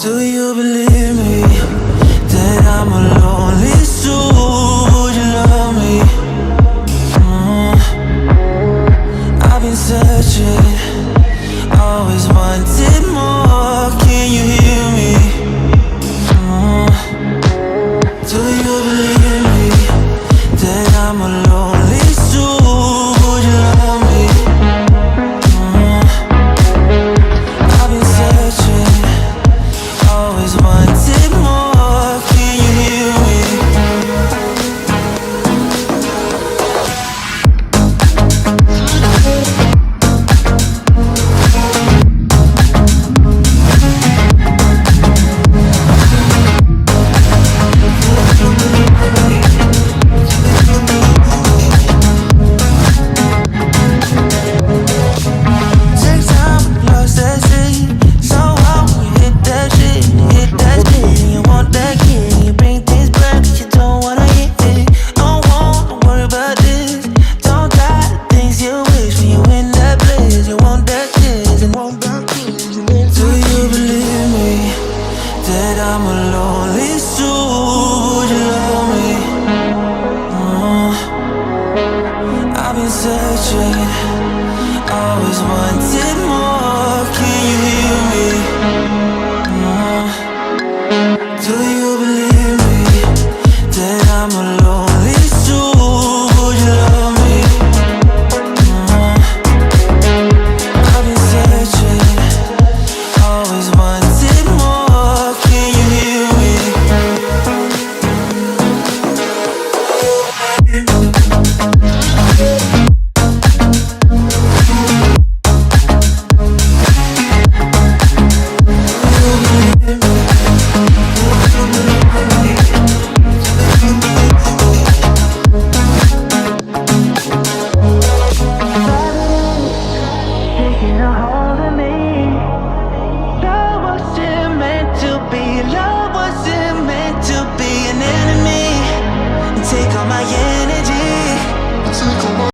Do you believe me that I'm a lonely soul? Would you love me? I've been searching, always wanted more. Can you hear me? Do you believe me that I'm a lonely soul? Would you love me? I've been searching, always wanted more. Can you hear me? Take time, lost that shit. So how when you hit that shit, you want that kid, you bring things back, but you don't wanna hit it. Don't wanna worry about this. Don't got the things you wish when you in that place. You want that kiss and want that kiss. Do you believe me that I'm a lonely soul? Would you love me? I've been searching, always wanted more. Can you hear me? Do you believe me that I'm a lonely soul? Would you love me? I've been searching, always wanted more. Can you hear me? Taking a hold of me. Love wasn't meant to be. Love wasn't meant to be an enemy. Take all my energy.